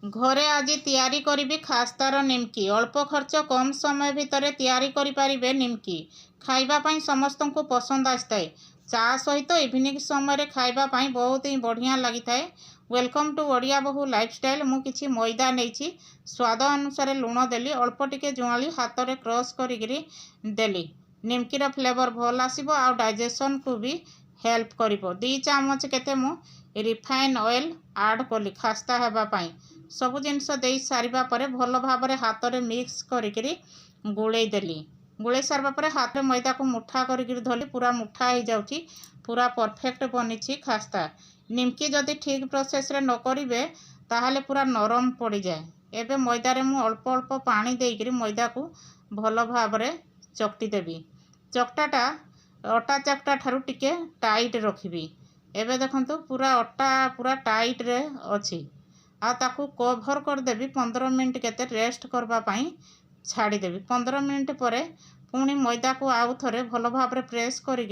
घरे आज तैयारी करी खास्तार निमकी अल्प खर्च कम समय भितर तैयारी करें निमकी खाइबापी समस्त को पसंद आए चा सहित इवनिंग समय खाइबापी बहुत ही बढ़िया लगी था। वेलकम टू ओडिया बहु लाइफस्टाइल। मु किछि मैदा नहीं स्वाद अनुसार लुण देली अल्प टिके जुआली हाथ में क्रश करी देली निमकीर फ्लेवर भल आसो आ डाइजेशन को भी हेल्प करिवो। 2 चामच केते मु रिफाइन ऑयल ऐड कली खास्ता हेबापी सब जिनस दे सारिबा परे भल भाव हाथ में मिक्स करी गुड़े देली। गुड़े सारा पर हाथ में मैदा को मुठा करी धरली पूरा मुठा हो जाऊँगी पूरा परफेक्ट बनी खास्ता। निमकी जदि ठीक प्रोसेस रे न करिवे ताहाले पूरा नरम पड़ जाए। एबे मैदारे मु अल्प अल्प पानी देकर मैदा को भल भाव चकटी देवी। चकटाटा अटा चकटा ठारू टिके टाइट रखी। एबे देखंतु पूरा अटा पूरा टाइट रे अछि आ ताकू कभर करदेवी 15 मिनट केते रेस्ट करबापी छाड़देवी। 15 मिनट पर पुणी मैदा को आउ थे भल भाव प्रेस करी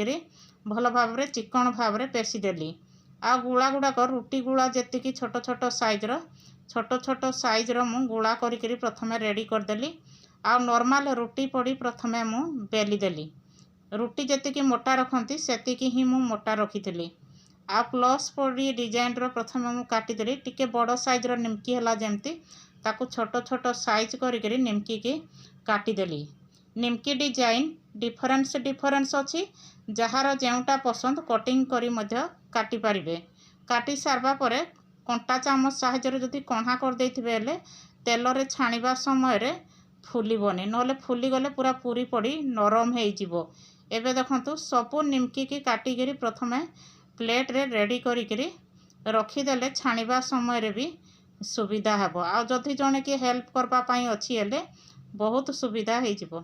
भल भाव चिकन भाव पेशीदेली। आ गुला गुड़ाक रुटी गुला जी छोट छोट साइजर मु गुला करी प्रथमे रेडी करदेली। आ नॉर्मल रुटी पड़ी प्रथमे मु बेली देली। रुटी जी मोटा रखती से ही मु मोटा रखी। आ प्लस पड़ी डिजाइन प्रथम मु काटिदेली टिके बड़ साइजर निमकी है जमती ताकू छोट छोट साइज करी निमकी की काटिदेली। निमकी डिजाइन डिफरेंस अच्छी जार जोटा पसंद कटिंग करी मध्य काटी पारिबे। काटी सारबा परे कंटा चामच साहाय्य जदि कणा कर देथिबे हेले तेल रे छाणीबा समय रे फुलिबनी नले फुली गले पूरा पूरी पड़ी नरम हो जिवो। एबे देखंतु सबु निमकी की काटिगिरी प्रथमे प्लेट रे रेडी करी रखीदेले छाणीबा समय रे भी सुविधा हेबो। आ जदि जने की हेल्प करबा पई अछि हेले बहुत सुविधा हो जिवो।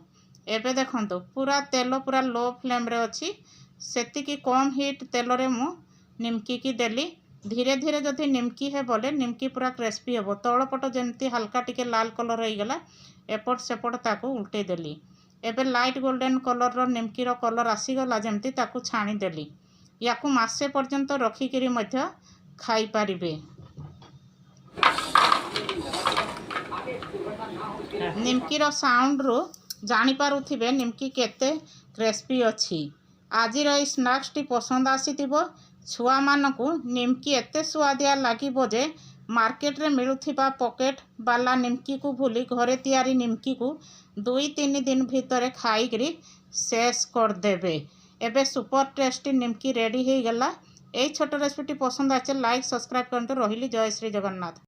एबे देखंतु पूरा तेल पूरा लो फ्लेम रे अछि सेति की कम हीट तेल रे मु निमकी की देली। धीरे धीरे जदि निमकी है बोले निमकी पूरा क्रिस्पी हेबो। तळ पट जेमती हल्का टिके लाल कलर हो गला एपट सेपट ताकू उल्टे देली। एबे लाइट गोल्डन कलर रो निमकी रो कलर आसीगला जेमती ताकू छाणी देली। याकू मासे पर्यंत रखिकी मध्य खाई पारिबे। निमकी रो साउंड रो जानी पारुथिबे निमकी केते क्रिस्पी अछि। आजिर ई स्नैक्स टी पसंद आसीथिबो। छुआ मानकू निमकी एते स्वादिया लागिबो जे मार्केट रे मिलुथिबा पॉकेट वाला निमकी को भूली घरे तैयारी निमकी को 2-3 दिन भितर खाईकरी शेष कर देबे। एबे सुपर टेस्टी निमकी रेडी हो गला। यही छोट रेसिपी पसंद आचे लाइक सब्सक्राइब करते रही। जय श्री जगन्नाथ।